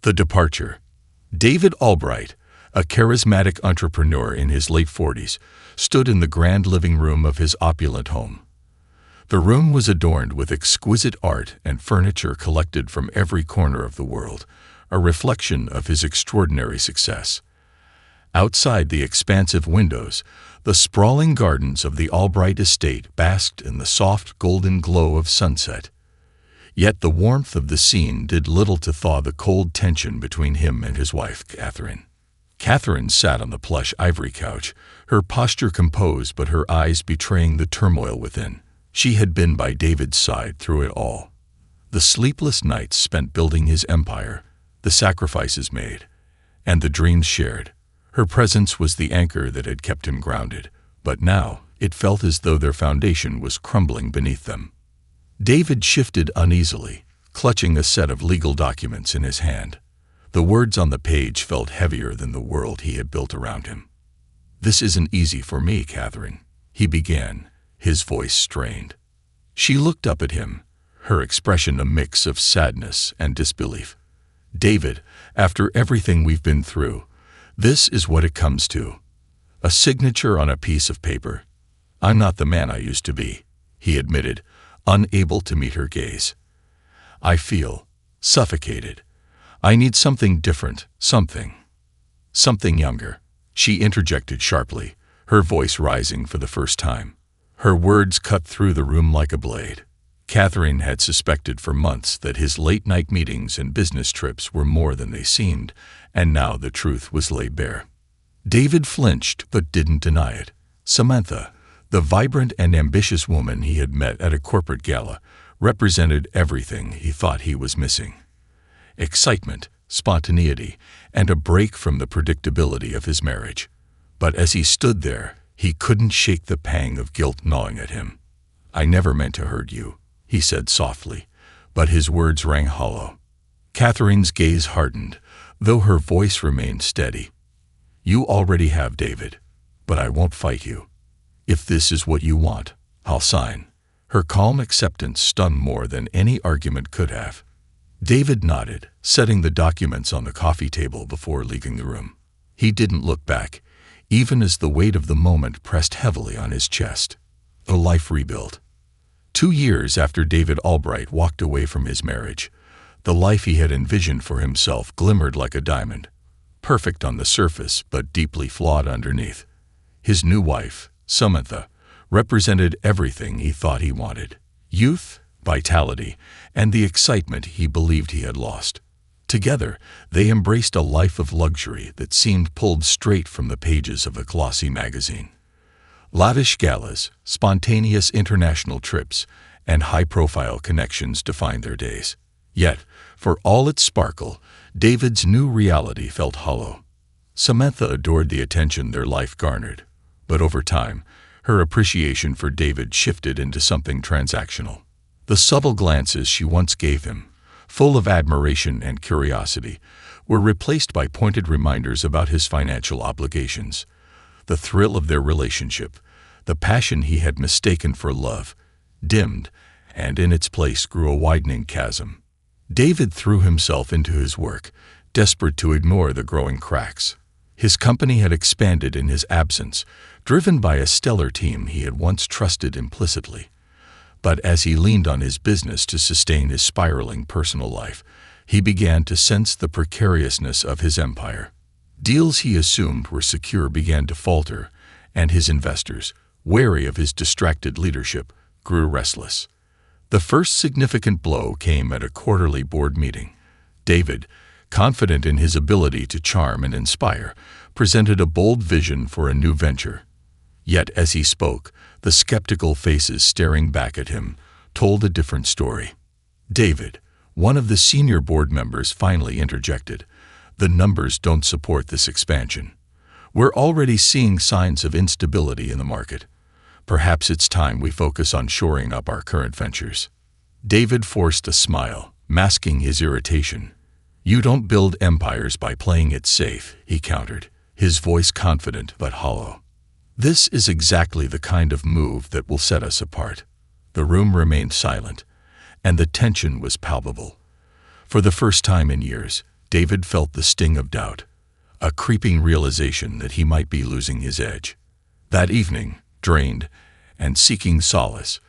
The departure. David Albright, a charismatic entrepreneur in his late 40s, stood in the grand living room of his opulent home. The room was adorned with exquisite art and furniture collected from every corner of the world, a reflection of his extraordinary success. Outside the expansive windows, the sprawling gardens of the Albright estate basked in the soft golden glow of sunset. Yet the warmth of the scene did little to thaw the cold tension between him and his wife, Catherine. Catherine sat on the plush ivory couch, her posture composed but her eyes betraying the turmoil within. She had been by David's side through it all. The sleepless nights spent building his empire, the sacrifices made, and the dreams shared. Her presence was the anchor that had kept him grounded, but now it felt as though their foundation was crumbling beneath them. David shifted uneasily, clutching a set of legal documents in his hand. The words on the page felt heavier than the world he had built around him. "This isn't easy for me, Catherine," he began, his voice strained. She looked up at him, her expression a mix of sadness and disbelief. "David, after everything we've been through, this is what it comes to. A signature on a piece of paper. I'm not the man I used to be," he admitted, unable to meet her gaze. "I feel suffocated. I need something different, something younger," she interjected sharply, her voice rising for the first time. Her words cut through the room like a blade. Catherine had suspected for months that his late-night meetings and business trips were more than they seemed, and now the truth was laid bare. David flinched but didn't deny it. Samantha, the vibrant and ambitious woman he had met at a corporate gala, represented everything he thought he was missing. Excitement, spontaneity, and a break from the predictability of his marriage. But as he stood there, he couldn't shake the pang of guilt gnawing at him. "I never meant to hurt you," he said softly, but his words rang hollow. Catherine's gaze hardened, though her voice remained steady. "You already have, David, but I won't fight you. If this is what you want, I'll sign." Her calm acceptance stunned more than any argument could have. David nodded, setting the documents on the coffee table before leaving the room. He didn't look back, even as the weight of the moment pressed heavily on his chest. A life rebuilt. 2 years after David Albright walked away from his marriage, the life he had envisioned for himself glimmered like a diamond, perfect on the surface but deeply flawed underneath. His new wife, Samantha, represented everything he thought he wanted: youth, vitality, and the excitement he believed he had lost. Together, they embraced a life of luxury that seemed pulled straight from the pages of a glossy magazine. Lavish galas, spontaneous international trips, and high-profile connections defined their days. Yet, for all its sparkle, David's new reality felt hollow. Samantha adored the attention their life garnered, but over time, her appreciation for David shifted into something transactional. The subtle glances she once gave him, full of admiration and curiosity, were replaced by pointed reminders about his financial obligations. The thrill of their relationship, the passion he had mistaken for love, dimmed, and in its place grew a widening chasm. David threw himself into his work, desperate to ignore the growing cracks. His company had expanded in his absence, driven by a stellar team he had once trusted implicitly. But as he leaned on his business to sustain his spiraling personal life, he began to sense the precariousness of his empire. Deals he assumed were secure began to falter, and his investors, wary of his distracted leadership, grew restless. The first significant blow came at a quarterly board meeting. David, confident in his ability to charm and inspire, presented a bold vision for a new venture. Yet as he spoke, the skeptical faces staring back at him told a different story. David, one of the senior board members, finally interjected, "The numbers don't support this expansion. We're already seeing signs of instability in the market. Perhaps it's time we focus on shoring up our current ventures." David forced a smile, masking his irritation. "You don't build empires by playing it safe," he countered, his voice confident but hollow. "This is exactly the kind of move that will set us apart." The room remained silent, and the tension was palpable. For the first time in years, David felt the sting of doubt, a creeping realization that he might be losing his edge. That evening, drained and seeking solace,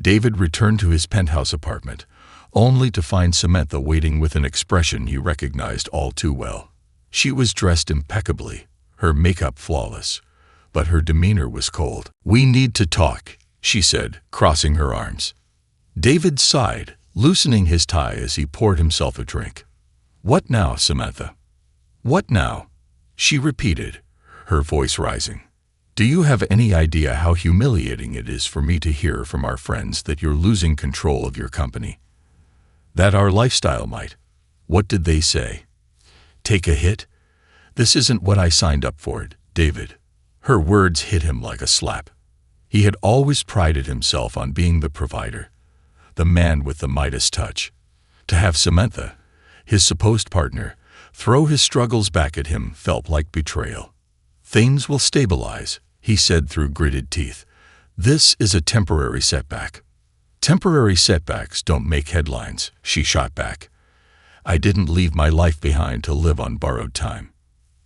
David returned to his penthouse apartment, only to find Samantha waiting with an expression he recognized all too well. She was dressed impeccably, her makeup flawless, but her demeanor was cold. "We need to talk," she said, crossing her arms. David sighed, loosening his tie as he poured himself a drink. "What now, Samantha?" "What now?" she repeated, her voice rising. "Do you have any idea how humiliating it is for me to hear from our friends that you're losing control of your company? That our lifestyle might, what did they say? Take a hit? This isn't what I signed up for, David." Her words hit him like a slap. He had always prided himself on being the provider, the man with the Midas touch. To have Samantha, his supposed partner, throw his struggles back at him felt like betrayal. "Things will stabilize," he said through gritted teeth. "This is a temporary setback." "Temporary setbacks don't make headlines," she shot back. "I didn't leave my life behind to live on borrowed time.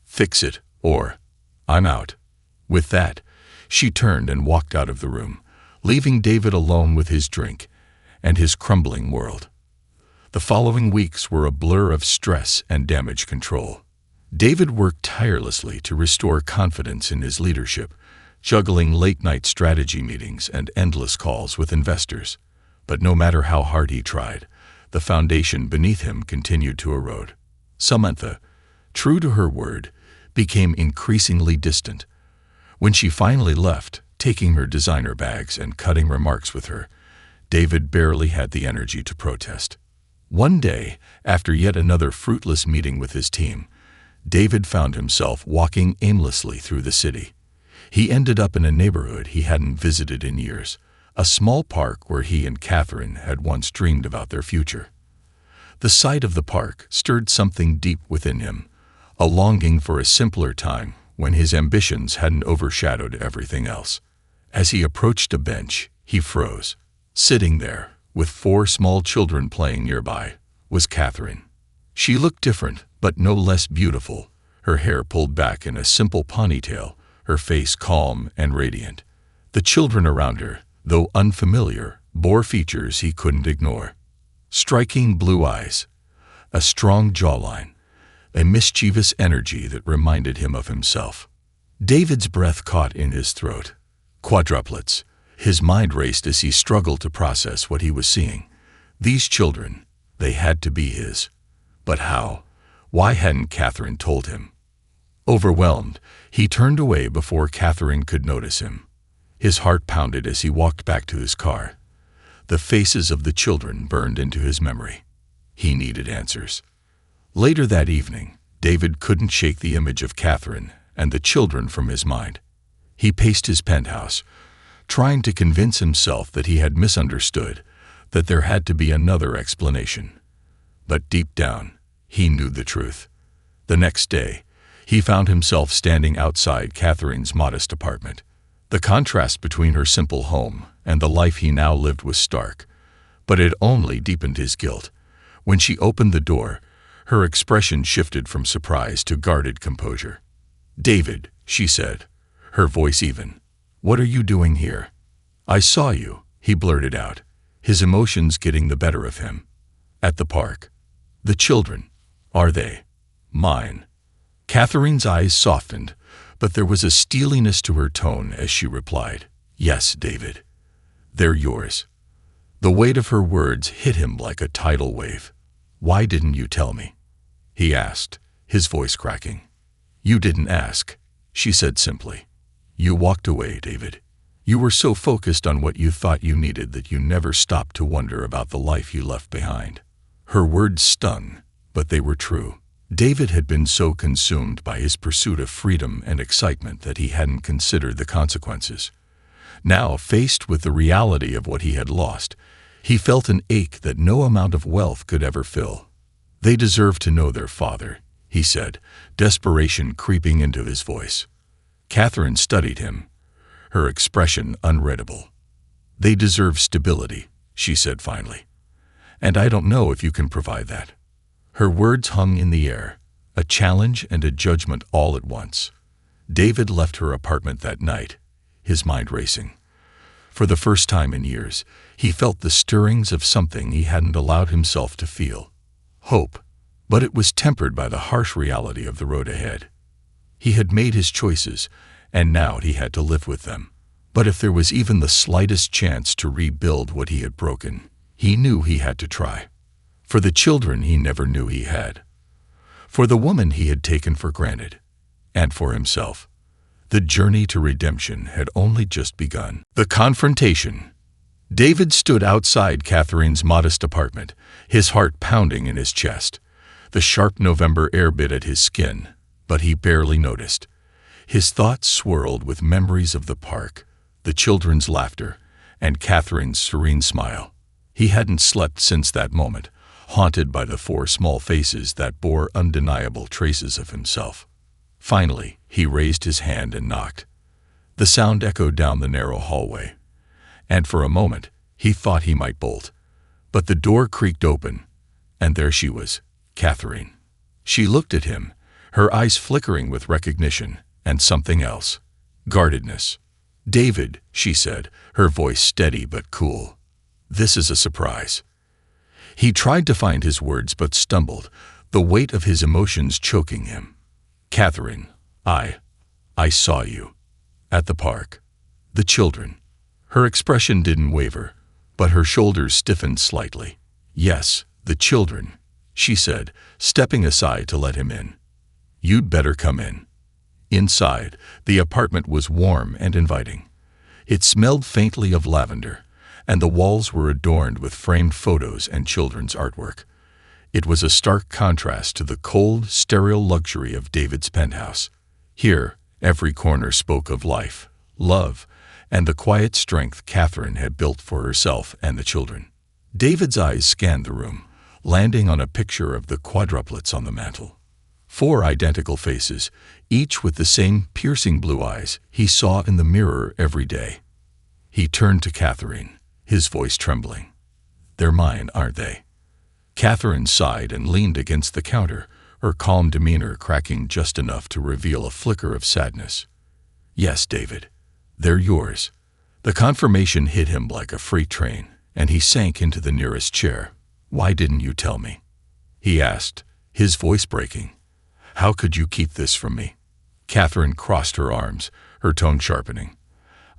Fix it, or I'm out." With that, she turned and walked out of the room, leaving David alone with his drink and his crumbling world. The following weeks were a blur of stress and damage control. David worked tirelessly to restore confidence in his leadership, juggling late-night strategy meetings and endless calls with investors. But no matter how hard he tried, the foundation beneath him continued to erode. Samantha, true to her word, became increasingly distant. When she finally left, taking her designer bags and cutting remarks with her, David barely had the energy to protest. One day, after yet another fruitless meeting with his team, David found himself walking aimlessly through the city. He ended up in a neighborhood he hadn't visited in years, a small park where he and Catherine had once dreamed about their future. The sight of the park stirred something deep within him, a longing for a simpler time when his ambitions hadn't overshadowed everything else. As he approached a bench, he froze. Sitting there, with 4 small children playing nearby, was Catherine. She looked different, but no less beautiful, her hair pulled back in a simple ponytail, her face calm and radiant. The children around her, though unfamiliar, bore features he couldn't ignore. Striking blue eyes, a strong jawline, a mischievous energy that reminded him of himself. David's breath caught in his throat. Quadruplets. His mind raced as he struggled to process what he was seeing. These children, they had to be his. But how? Why hadn't Catherine told him? Overwhelmed, he turned away before Catherine could notice him. His heart pounded as he walked back to his car. The faces of the children burned into his memory. He needed answers. Later that evening, David couldn't shake the image of Catherine and the children from his mind. He paced his penthouse, trying to convince himself that he had misunderstood, that there had to be another explanation. But deep down, he knew the truth. The next day, he found himself standing outside Catherine's modest apartment. The contrast between her simple home and the life he now lived was stark, but it only deepened his guilt. When she opened the door, her expression shifted from surprise to guarded composure. "David," she said, her voice even. "What are you doing here?" "I saw you," he blurted out, his emotions getting the better of him. "At the park. The children, are they mine?" Catherine's eyes softened, but there was a steeliness to her tone as she replied, "Yes, David. They're yours." The weight of her words hit him like a tidal wave. "Why didn't you tell me?" he asked, his voice cracking. "You didn't ask," she said simply. "You walked away, David. You were so focused on what you thought you needed that you never stopped to wonder about the life you left behind." Her words stung, but they were true. David had been so consumed by his pursuit of freedom and excitement that he hadn't considered the consequences. Now, faced with the reality of what he had lost, he felt an ache that no amount of wealth could ever fill. "They deserve to know their father," he said, desperation creeping into his voice. Catherine studied him, her expression unreadable. "They deserve stability," she said finally. "And I don't know if you can provide that." Her words hung in the air, a challenge and a judgment all at once. David left her apartment that night, his mind racing. For the first time in years, he felt the stirrings of something he hadn't allowed himself to feel. Hope, but it was tempered by the harsh reality of the road ahead. He had made his choices, and now he had to live with them. But if there was even the slightest chance to rebuild what he had broken, he knew he had to try. For the children he never knew he had. For the woman he had taken for granted. And for himself. The journey to redemption had only just begun. The confrontation. David stood outside Catherine's modest apartment, his heart pounding in his chest. The sharp November air bit at his skin, but he barely noticed. His thoughts swirled with memories of the park, the children's laughter, and Catherine's serene smile. He hadn't slept since that moment, haunted by the 4 small faces that bore undeniable traces of himself. Finally, he raised his hand and knocked. The sound echoed down the narrow hallway, and for a moment he thought he might bolt. But the door creaked open, and there she was, Catherine. She looked at him, her eyes flickering with recognition and something else, guardedness. "David," she said, her voice steady but cool. "This is a surprise." He tried to find his words but stumbled, the weight of his emotions choking him. "Catherine, I saw you. At the park. The children." Her expression didn't waver, but her shoulders stiffened slightly. "Yes, the children," she said, stepping aside to let him in. "You'd better come in." Inside, the apartment was warm and inviting. It smelled faintly of lavender, and the walls were adorned with framed photos and children's artwork. It was a stark contrast to the cold, sterile luxury of David's penthouse. Here, every corner spoke of life, love, and the quiet strength Catherine had built for herself and the children. David's eyes scanned the room, landing on a picture of the quadruplets on the mantel. 4 identical faces, each with the same piercing blue eyes he saw in the mirror every day. He turned to Catherine, his voice trembling. "They're mine, aren't they?" Catherine sighed and leaned against the counter, her calm demeanor cracking just enough to reveal a flicker of sadness. "Yes, David, they're yours." The confirmation hit him like a freight train, and he sank into the nearest chair. "Why didn't you tell me?" he asked, his voice breaking. "How could you keep this from me?" Catherine crossed her arms, her tone sharpening.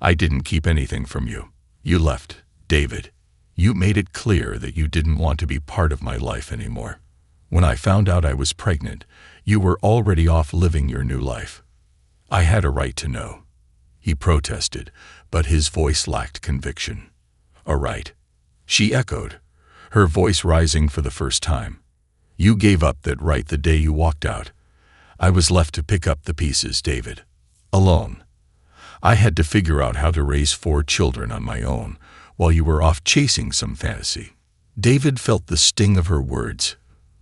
"I didn't keep anything from you. You left, David. You made it clear that you didn't want to be part of my life anymore. When I found out I was pregnant, you were already off living your new life. I had a right to know." He protested, but his voice lacked conviction. "A right," she echoed, her voice rising for the first time. "You gave up that right the day you walked out. I was left to pick up the pieces, David. Alone. I had to figure out how to raise 4 children on my own, while you were off chasing some fantasy." David felt the sting of her words,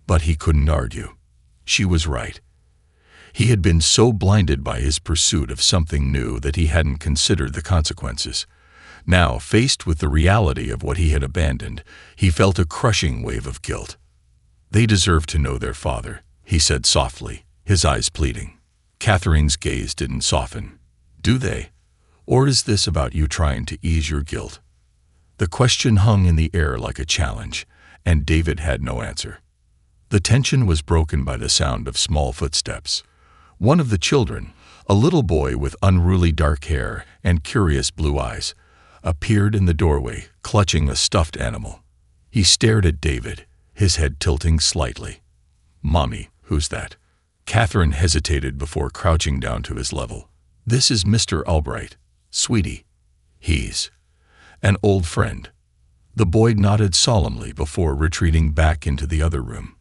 but he couldn't argue. She was right. He had been so blinded by his pursuit of something new that he hadn't considered the consequences. Now, faced with the reality of what he had abandoned, he felt a crushing wave of guilt. "They deserve to know their father," he said softly, his eyes pleading. Catherine's gaze didn't soften. "Do they? Or is this about you trying to ease your guilt?" The question hung in the air like a challenge, and David had no answer. The tension was broken by the sound of small footsteps. One of the children, a little boy with unruly dark hair and curious blue eyes, appeared in the doorway, clutching a stuffed animal. He stared at David, his head tilting slightly. "Mommy, who's that?" Catherine hesitated before crouching down to his level. "This is Mr. Albright, sweetie. He's an old friend." The boy nodded solemnly before retreating back into the other room.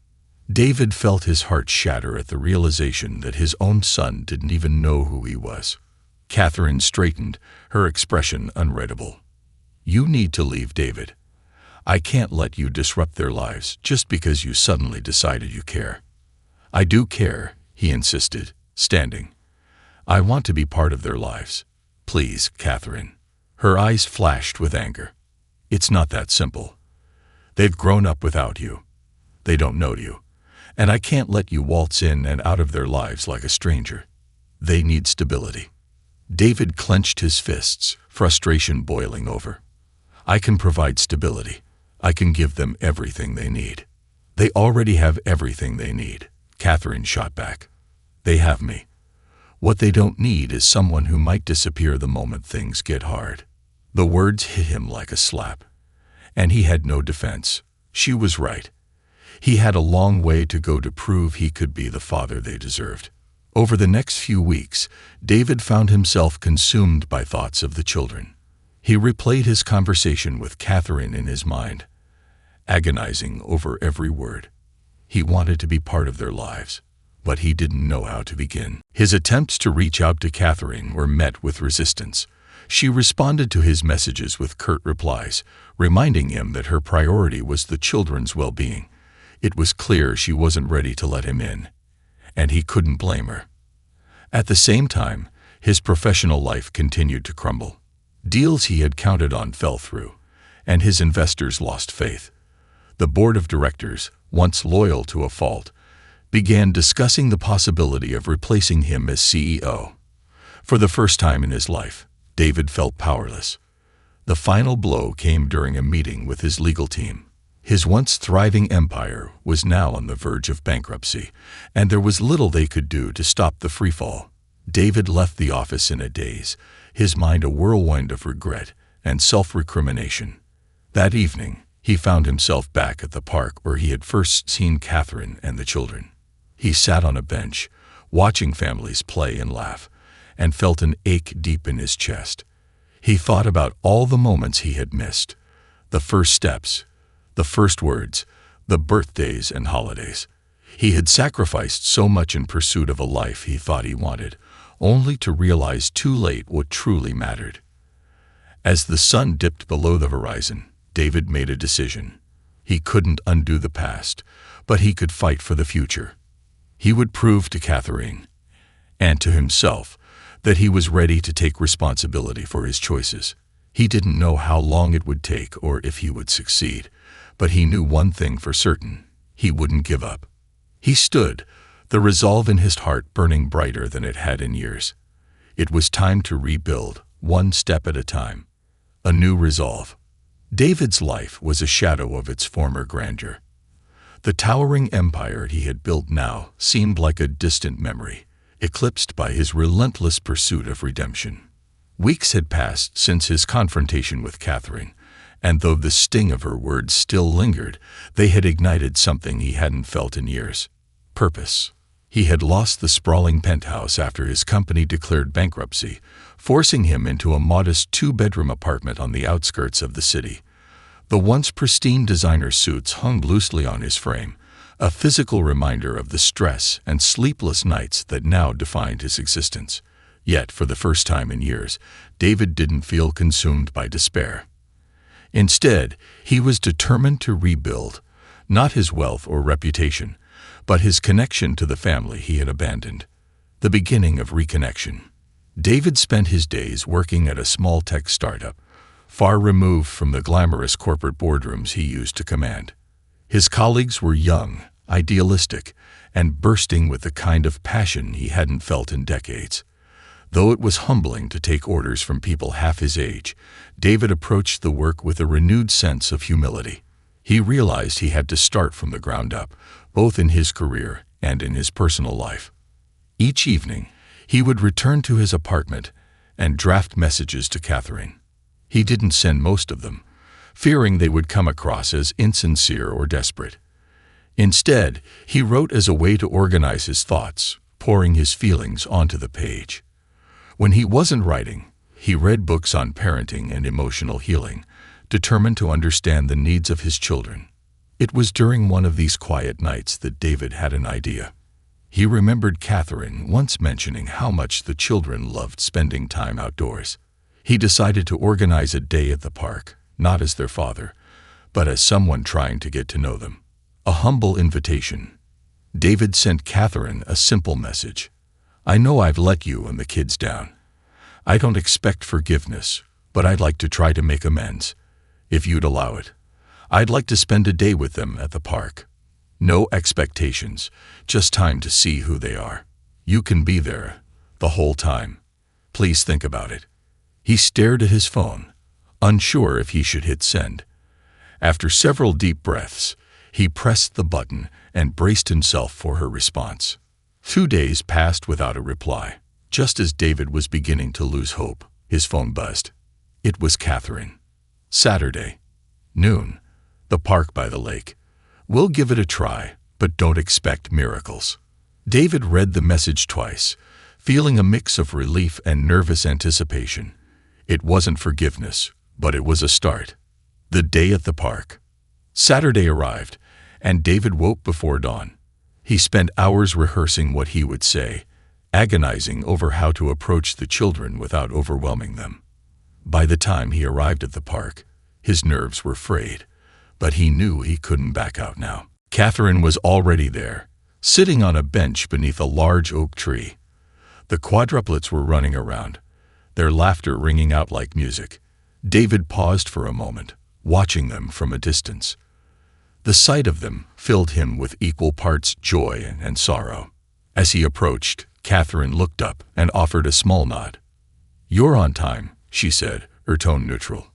David felt his heart shatter at the realization that his own son didn't even know who he was. Catherine straightened, her expression unreadable. "You need to leave, David. I can't let you disrupt their lives just because you suddenly decided you care." "I do care," he insisted, standing. "I want to be part of their lives. Please, Catherine." Her eyes flashed with anger. "It's not that simple. They've grown up without you. They don't know you. And I can't let you waltz in and out of their lives like a stranger. They need stability." David clenched his fists, frustration boiling over. "I can provide stability. I can give them everything they need." "They already have everything they need," Catherine shot back. "They have me. What they don't need is someone who might disappear the moment things get hard." The words hit him like a slap. And he had no defense. She was right. He had a long way to go to prove he could be the father they deserved. Over the next few weeks, David found himself consumed by thoughts of the children. He replayed his conversation with Catherine in his mind, agonizing over every word. He wanted to be part of their lives, but he didn't know how to begin. His attempts to reach out to Catherine were met with resistance. She responded to his messages with curt replies, reminding him that her priority was the children's well-being. It was clear she wasn't ready to let him in, and he couldn't blame her. At the same time, his professional life continued to crumble. Deals he had counted on fell through, and his investors lost faith. The board of directors, once loyal to a fault, began discussing the possibility of replacing him as CEO. For the first time in his life, David felt powerless. The final blow came during a meeting with his legal team. His once thriving empire was now on the verge of bankruptcy, and there was little they could do to stop the freefall. David left the office in a daze, his mind a whirlwind of regret and self-recrimination. That evening, he found himself back at the park where he had first seen Catherine and the children. He sat on a bench, watching families play and laugh, and felt an ache deep in his chest. He thought about all the moments he had missed, the first steps, the first words, the birthdays and holidays. He had sacrificed so much in pursuit of a life he thought he wanted, only to realize too late what truly mattered. As the sun dipped below the horizon, David made a decision. He couldn't undo the past, but he could fight for the future. He would prove to Catherine, and to himself, that he was ready to take responsibility for his choices. He didn't know how long it would take or if he would succeed, but he knew one thing for certain: he wouldn't give up. He stood, the resolve in his heart burning brighter than it had in years. It was time to rebuild, one step at a time. A new resolve. David's life was a shadow of its former grandeur. The towering empire he had built now seemed like a distant memory, eclipsed by his relentless pursuit of redemption. Weeks had passed since his confrontation with Catherine, and though the sting of her words still lingered, they had ignited something he hadn't felt in years: purpose. He had lost the sprawling penthouse after his company declared bankruptcy, forcing him into a modest two-bedroom apartment on the outskirts of the city. The once pristine designer suits hung loosely on his frame, a physical reminder of the stress and sleepless nights that now defined his existence. Yet, for the first time in years, David didn't feel consumed by despair. Instead, he was determined to rebuild, not his wealth or reputation, but his connection to the family he had abandoned. The beginning of reconnection. David spent his days working at a small tech startup, far removed from the glamorous corporate boardrooms he used to command. His colleagues were young, idealistic, and bursting with the kind of passion he hadn't felt in decades. Though it was humbling to take orders from people half his age, David approached the work with a renewed sense of humility. He realized he had to start from the ground up, both in his career and in his personal life. Each evening, he would return to his apartment and draft messages to Catherine. He didn't send most of them, fearing they would come across as insincere or desperate. Instead, he wrote as a way to organize his thoughts, pouring his feelings onto the page. When he wasn't writing, he read books on parenting and emotional healing, determined to understand the needs of his children. It was during one of these quiet nights that David had an idea. He remembered Catherine once mentioning how much the children loved spending time outdoors. He decided to organize a day at the park, not as their father, but as someone trying to get to know them. A humble invitation. David sent Catherine a simple message. "I know I've let you and the kids down. I don't expect forgiveness, but I'd like to try to make amends. If you'd allow it, I'd like to spend a day with them at the park. No expectations, just time to see who they are. You can be there the whole time. Please think about it. He stared at his phone, unsure if he should hit send. After several deep breaths, he pressed the button and braced himself for her response. 2 days passed without a reply. Just as David was beginning to lose hope, his phone buzzed. It was Catherine. Saturday, noon. The park by the lake. We'll give it a try, but don't expect miracles. David read the message twice, feeling a mix of relief and nervous anticipation. It wasn't forgiveness, but it was a start. The day at the park. Saturday arrived, and David woke before dawn. He spent hours rehearsing what he would say, agonizing over how to approach the children without overwhelming them. By the time he arrived at the park, his nerves were frayed, but he knew he couldn't back out now. Catherine was already there, sitting on a bench beneath a large oak tree. The quadruplets were running around, their laughter ringing out like music. David paused for a moment, watching them from a distance. The sight of them filled him with equal parts joy and sorrow. As he approached, Catherine looked up and offered a small nod. "You're on time," she said, her tone neutral.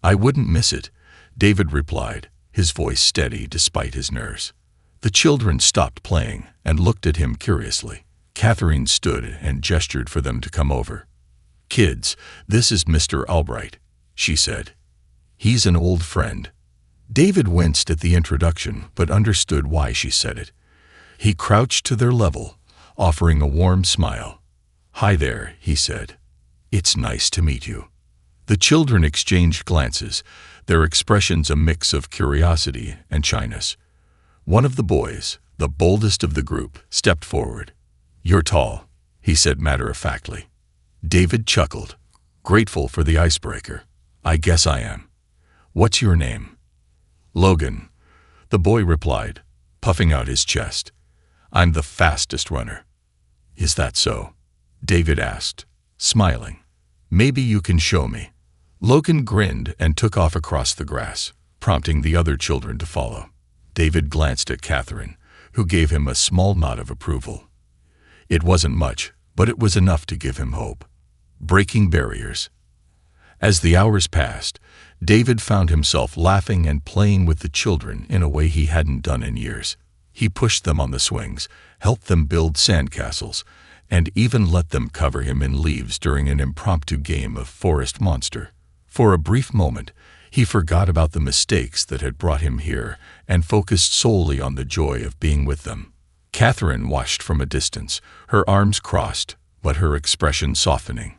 "I wouldn't miss it," David replied, his voice steady despite his nerves. The children stopped playing and looked at him curiously. Catherine stood and gestured for them to come over. "Kids, this is Mr. Albright," she said. "He's an old friend." David winced at the introduction but understood why she said it. He crouched to their level, offering a warm smile. "Hi there," he said. "It's nice to meet you." The children exchanged glances, their expressions a mix of curiosity and shyness. One of the boys, the boldest of the group, stepped forward. "You're tall," he said matter-of-factly. David chuckled, grateful for the icebreaker. "I guess I am. What's your name?" "Logan," the boy replied, puffing out his chest. "I'm the fastest runner." "Is that so?" David asked, smiling. "Maybe you can show me." Logan grinned and took off across the grass, prompting the other children to follow. David glanced at Catherine, who gave him a small nod of approval. It wasn't much, but it was enough to give him hope. Breaking barriers. As the hours passed, David found himself laughing and playing with the children in a way he hadn't done in years. He pushed them on the swings, helped them build sandcastles, and even let them cover him in leaves during an impromptu game of Forest Monster. For a brief moment, he forgot about the mistakes that had brought him here and focused solely on the joy of being with them. Catherine watched from a distance, her arms crossed, but her expression softening.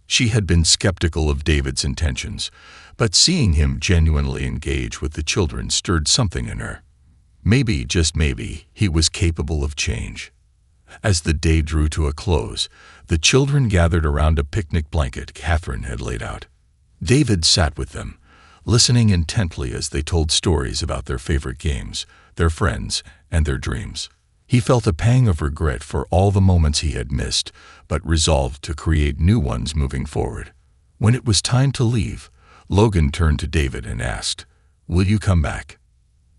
She had been skeptical of David's intentions, but seeing him genuinely engage with the children stirred something in her. Maybe, just maybe, he was capable of change. As the day drew to a close, the children gathered around a picnic blanket Catherine had laid out. David sat with them, listening intently as they told stories about their favorite games, their friends, and their dreams. He felt a pang of regret for all the moments he had missed, but resolved to create new ones moving forward. When it was time to leave, Logan turned to David and asked, "Will you come back?"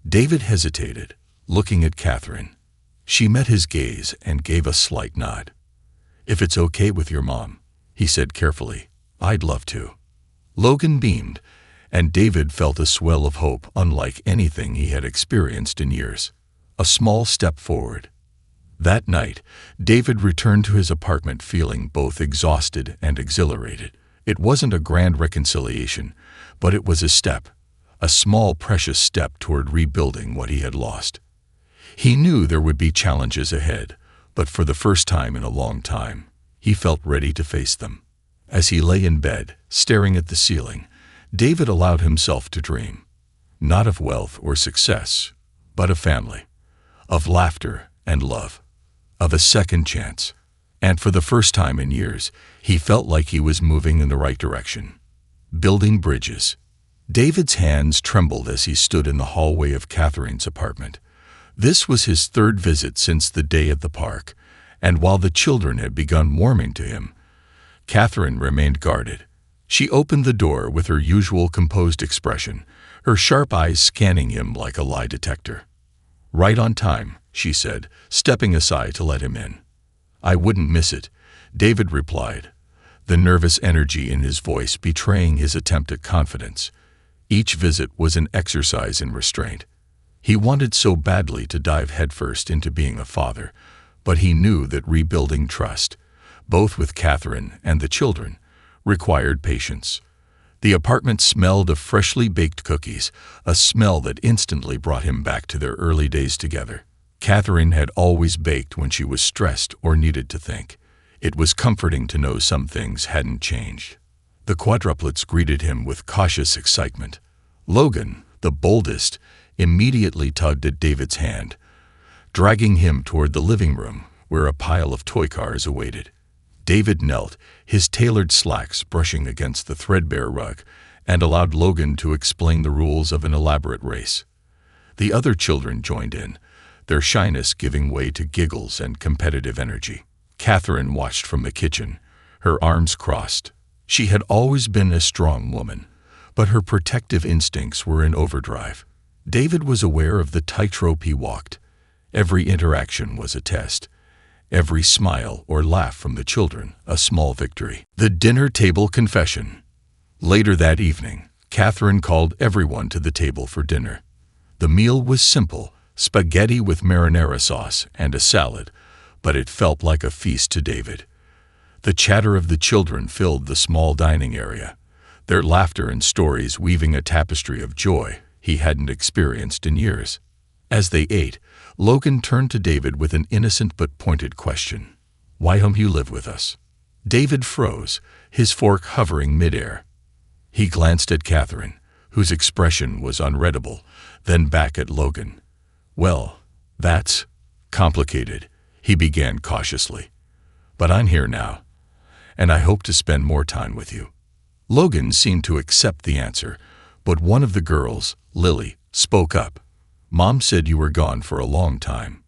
David hesitated, looking at Catherine. She met his gaze and gave a slight nod. "If it's okay with your mom," he said carefully, "I'd love to." Logan beamed, and David felt a swell of hope unlike anything he had experienced in years. A small step forward. That night, David returned to his apartment feeling both exhausted and exhilarated. It wasn't a grand reconciliation, but it was a step, a small precious step toward rebuilding what he had lost. He knew there would be challenges ahead, but for the first time in a long time, he felt ready to face them. As he lay in bed, staring at the ceiling, David allowed himself to dream. Not of wealth or success, but of family, of laughter and love, of a second chance. And for the first time in years, he felt like he was moving in the right direction. Building bridges. David's hands trembled as he stood in the hallway of Catherine's apartment. This was his third visit since the day at the park, and while the children had begun warming to him, Catherine remained guarded. She opened the door with her usual composed expression, her sharp eyes scanning him like a lie detector. Right on time, she said, stepping aside to let him in. I wouldn't miss it, David replied, the nervous energy in his voice betraying his attempt at confidence. Each visit was an exercise in restraint. He wanted so badly to dive headfirst into being a father, but he knew that rebuilding trust, both with Catherine and the children, required patience. The apartment smelled of freshly baked cookies, a smell that instantly brought him back to their early days together. Catherine had always baked when she was stressed or needed to think. It was comforting to know some things hadn't changed. The quadruplets greeted him with cautious excitement. Logan, the boldest, immediately tugged at David's hand, dragging him toward the living room where a pile of toy cars awaited. David knelt, his tailored slacks brushing against the threadbare rug, and allowed Logan to explain the rules of an elaborate race. The other children joined in, their shyness giving way to giggles and competitive energy. Catherine watched from the kitchen, her arms crossed. She had always been a strong woman, but her protective instincts were in overdrive. David was aware of the tightrope he walked. Every interaction was a test. Every smile or laugh from the children, a small victory. The dinner table confession. Later that evening, Catherine called everyone to the table for dinner. The meal was simple, spaghetti with marinara sauce and a salad, but it felt like a feast to David. The chatter of the children filled the small dining area, their laughter and stories weaving a tapestry of joy he hadn't experienced in years. As they ate, Logan turned to David with an innocent but pointed question. "Why don't you live with us?" David froze, his fork hovering midair. He glanced at Catherine, whose expression was unreadable, then back at Logan. "Well, that's complicated," he began cautiously. "But I'm here now, and I hope to spend more time with you." Logan seemed to accept the answer, but one of the girls, Lily, spoke up. "Mom said you were gone for a long time."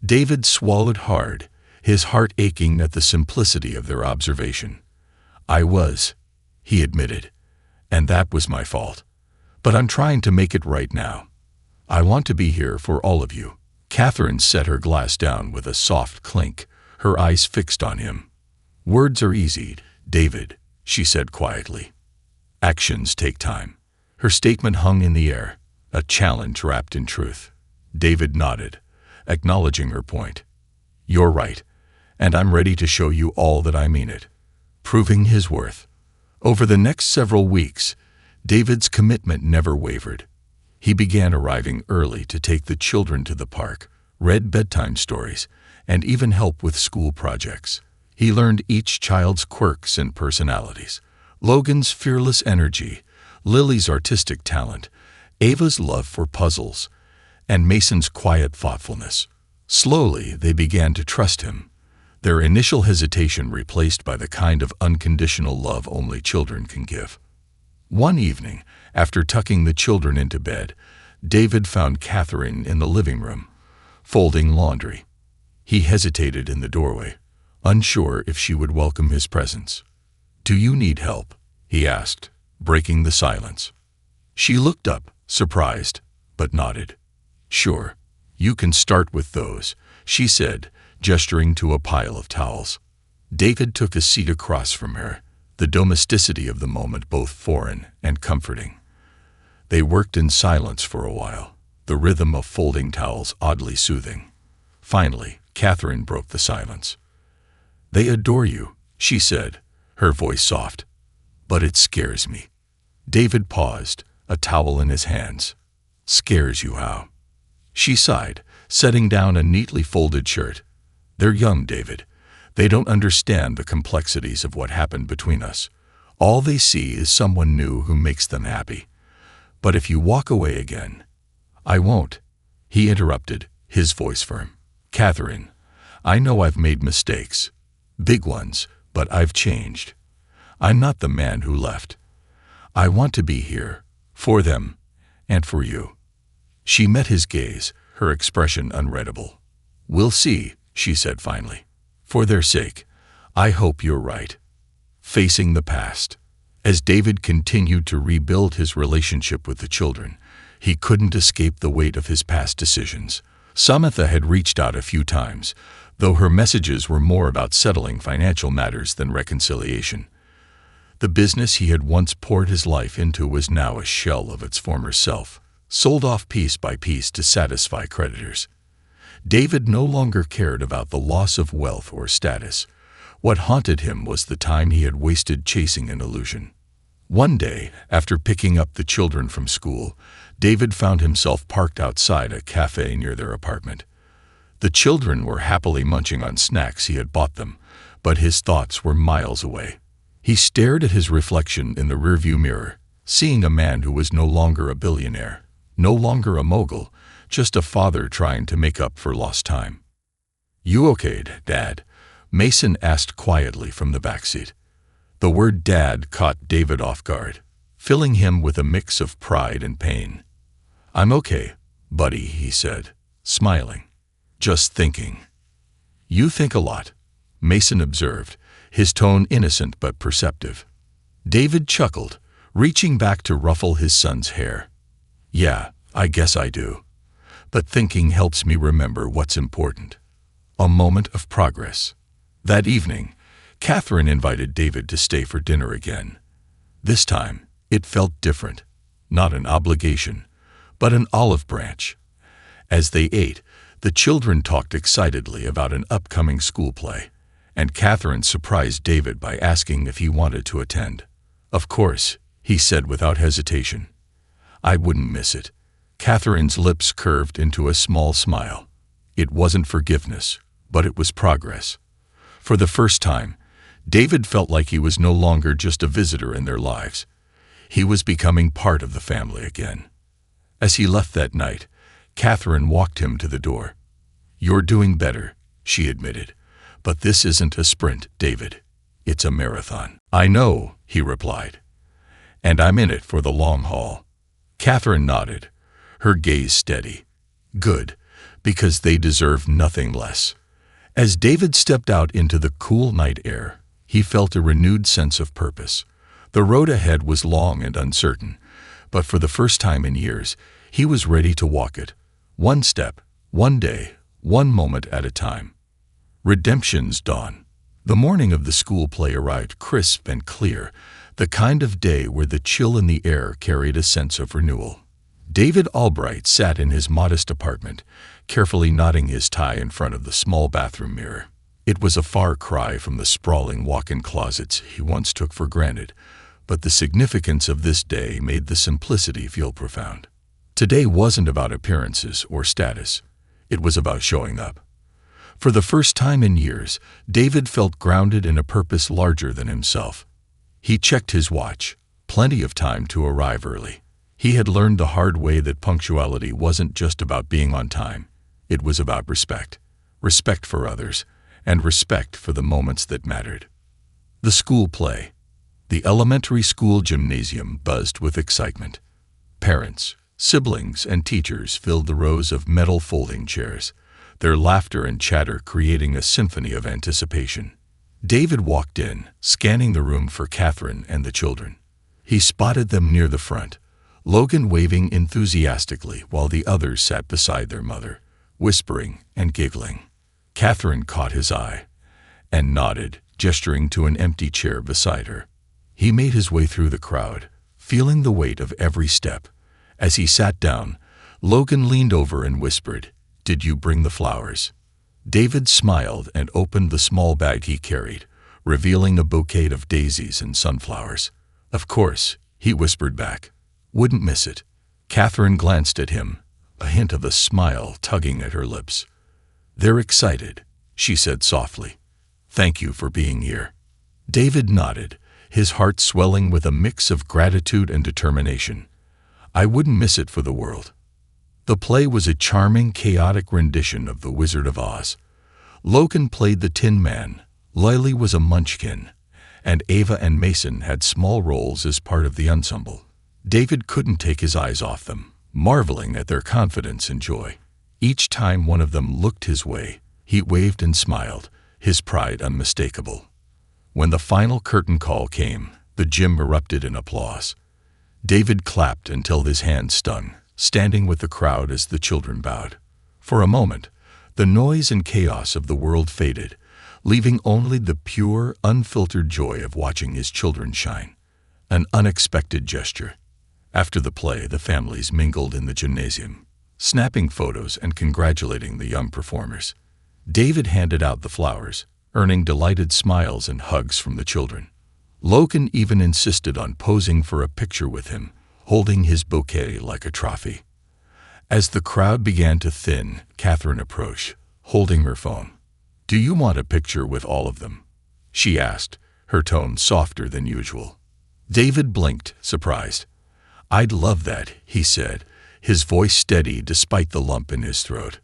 David swallowed hard, his heart aching at the simplicity of their observation. "I was," he admitted, "and that was my fault. But I'm trying to make it right now. I want to be here for all of you." Catherine set her glass down with a soft clink, her eyes fixed on him. "Words are easy, David," she said quietly. "Actions take time." Her statement hung in the air, a challenge wrapped in truth. David nodded, acknowledging her point. "You're right, and I'm ready to show you all that I mean it." Proving his worth. Over the next several weeks, David's commitment never wavered. He began arriving early to take the children to the park, read bedtime stories, and even help with school projects. He learned each child's quirks and personalities. Logan's fearless energy, Lily's artistic talent, Ava's love for puzzles, and Mason's quiet thoughtfulness. Slowly, they began to trust him, their initial hesitation replaced by the kind of unconditional love only children can give. One evening, after tucking the children into bed, David found Catherine in the living room, folding laundry. He hesitated in the doorway, unsure if she would welcome his presence. "Do you need help?" he asked, breaking the silence. She looked up, surprised, but nodded. "Sure, you can start with those," she said, gesturing to a pile of towels. David took a seat across from her, the domesticity of the moment both foreign and comforting. They worked in silence for a while, the rhythm of folding towels oddly soothing. Finally, Catherine broke the silence. "They adore you," she said, her voice soft. "But it scares me." David paused, a towel in his hands. "Scares you how?" She sighed, setting down a neatly folded shirt. "They're young, David. They don't understand the complexities of what happened between us. All they see is someone new who makes them happy. But if you walk away again—" "I won't," he interrupted, his voice firm. "Catherine, I know I've made mistakes. Big ones, but I've changed. I'm not the man who left. I want to be here, for them, and for you." She met his gaze, her expression unreadable. "We'll see," she said finally. "For their sake, I hope you're right." Facing the past. As David continued to rebuild his relationship with the children, he couldn't escape the weight of his past decisions, Samantha had reached out a few times, though her messages were more about settling financial matters than reconciliation. The business he had once poured his life into was now a shell of its former self, sold off piece by piece to satisfy creditors. David no longer cared about the loss of wealth or status. What haunted him was the time he had wasted chasing an illusion. One day, after picking up the children from school, David found himself parked outside a cafe near their apartment. The children were happily munching on snacks he had bought them, but his thoughts were miles away. He stared at his reflection in the rearview mirror, seeing a man who was no longer a billionaire, no longer a mogul, just a father trying to make up for lost time. "You okay, Dad?" Mason asked quietly from the backseat. The word Dad caught David off guard, filling him with a mix of pride and pain. "I'm okay, buddy," he said, smiling. "Just thinking." "You think a lot," Mason observed, his tone innocent but perceptive. David chuckled, reaching back to ruffle his son's hair. "Yeah, I guess I do. But thinking helps me remember what's important." A moment of progress. That evening, Catherine invited David to stay for dinner again. This time, it felt different. Not an obligation, but an olive branch. As they ate, the children talked excitedly about an upcoming school play, and Catherine surprised David by asking if he wanted to attend. "Of course," he said without hesitation. "I wouldn't miss it." Catherine's lips curved into a small smile. It wasn't forgiveness, but it was progress. For the first time, David felt like he was no longer just a visitor in their lives. He was becoming part of the family again. As he left that night, Catherine walked him to the door. "You're doing better," she admitted. "But this isn't a sprint, David. It's a marathon." "I know," he replied. "And I'm in it for the long haul." Catherine nodded, her gaze steady. "Good, because they deserve nothing less." As David stepped out into the cool night air, he felt a renewed sense of purpose. The road ahead was long and uncertain, but for the first time in years, he was ready to walk it. One step, one day, one moment at a time. Redemption's dawn. The morning of the school play arrived crisp and clear, the kind of day where the chill in the air carried a sense of renewal. David Albright sat in his modest apartment, carefully knotting his tie in front of the small bathroom mirror. It was a far cry from the sprawling walk-in closets he once took for granted, but the significance of this day made the simplicity feel profound. Today wasn't about appearances or status. It was about showing up. For the first time in years, David felt grounded in a purpose larger than himself. He checked his watch, plenty of time to arrive early. He had learned the hard way that punctuality wasn't just about being on time. It was about respect. Respect for others, and respect for the moments that mattered. The school play. The elementary school gymnasium buzzed with excitement. Parents, siblings, and teachers filled the rows of metal folding chairs, their laughter and chatter creating a symphony of anticipation. David walked in, scanning the room for Catherine and the children. He spotted them near the front, Logan waving enthusiastically while the others sat beside their mother, whispering and giggling. Catherine caught his eye and nodded, gesturing to an empty chair beside her. He made his way through the crowd, feeling the weight of every step. As he sat down, Logan leaned over and whispered, "Did you bring the flowers?" David smiled and opened the small bag he carried, revealing a bouquet of daisies and sunflowers. "Of course," he whispered back. "Wouldn't miss it." Catherine glanced at him, a hint of a smile tugging at her lips. "They're excited," she said softly. "Thank you for being here." David nodded, his heart swelling with a mix of gratitude and determination. "I wouldn't miss it for the world." The play was a charming, chaotic rendition of The Wizard of Oz. Logan played the Tin Man, Lily was a munchkin, and Ava and Mason had small roles as part of the ensemble. David couldn't take his eyes off them, marveling at their confidence and joy. Each time one of them looked his way, he waved and smiled, his pride unmistakable. When the final curtain call came, the gym erupted in applause. David clapped until his hands stung, standing with the crowd as the children bowed. For a moment, the noise and chaos of the world faded, leaving only the pure, unfiltered joy of watching his children shine. An unexpected gesture. After the play, the families mingled in the gymnasium, snapping photos and congratulating the young performers. David handed out the flowers, earning delighted smiles and hugs from the children. Logan even insisted on posing for a picture with him, holding his bouquet like a trophy. As the crowd began to thin, Catherine approached, holding her phone. "Do you want a picture with all of them?" she asked, her tone softer than usual. David blinked, surprised. "I'd love that," he said, his voice steady despite the lump in his throat.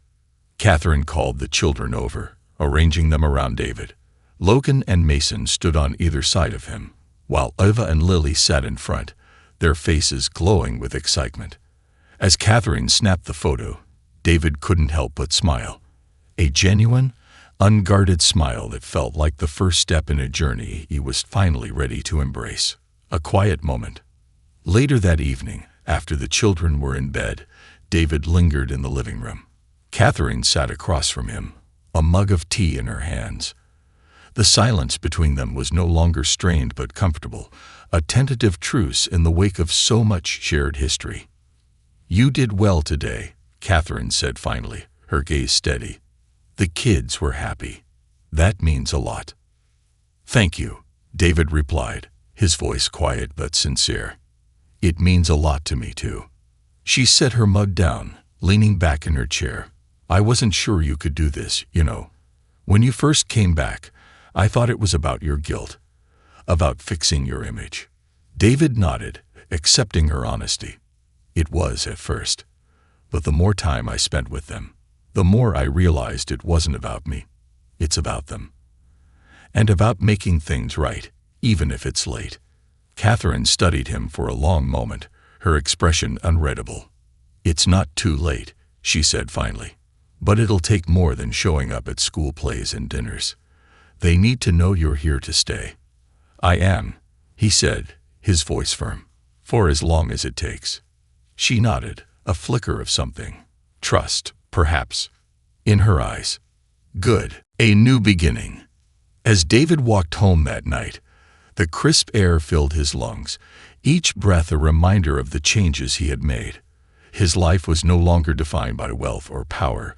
Catherine called the children over, arranging them around David. Logan and Mason stood on either side of him, while Eva and Lily sat in front, their faces glowing with excitement. As Catherine snapped the photo, David couldn't help but smile. A genuine, unguarded smile that felt like the first step in a journey he was finally ready to embrace. A quiet moment. Later that evening, after the children were in bed, David lingered in the living room. Catherine sat across from him, a mug of tea in her hands. The silence between them was no longer strained but comfortable, a tentative truce in the wake of so much shared history. "You did well today," Catherine said finally, her gaze steady. "The kids were happy. That means a lot." "Thank you," David replied, his voice quiet but sincere. "It means a lot to me, too." She set her mug down, leaning back in her chair. "I wasn't sure you could do this, you know. When you first came back, I thought it was about your guilt, about fixing your image." David nodded, accepting her honesty. "It was at first. But the more time I spent with them, the more I realized it wasn't about me. It's about them. And about making things right, even if it's late." Catherine studied him for a long moment, her expression unreadable. "It's not too late," she said finally. "But it'll take more than showing up at school plays and dinners. They need to know you're here to stay." "I am," he said, his voice firm. "For as long as it takes." She nodded, a flicker of something. Trust, perhaps, in her eyes. Good. A new beginning. As David walked home that night, the crisp air filled his lungs, each breath a reminder of the changes he had made. His life was no longer defined by wealth or power,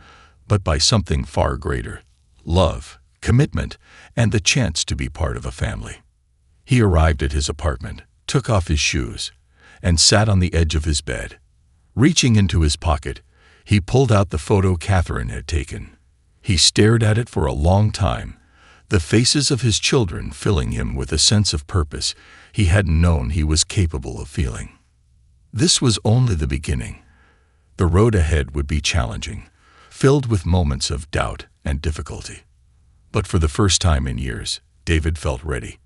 but by something far greater: love, commitment, and the chance to be part of a family. He arrived at his apartment, took off his shoes, and sat on the edge of his bed. Reaching into his pocket, he pulled out the photo Catherine had taken. He stared at it for a long time, the faces of his children filling him with a sense of purpose he hadn't known he was capable of feeling. This was only the beginning. The road ahead would be challenging, filled with moments of doubt and difficulty. But for the first time in years, David felt ready.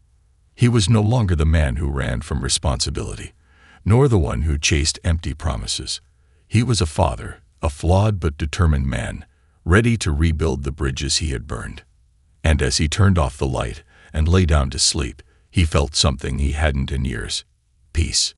He was no longer the man who ran from responsibility, nor the one who chased empty promises. He was a father, a flawed but determined man, ready to rebuild the bridges he had burned. And as he turned off the light and lay down to sleep, he felt something he hadn't in years: peace.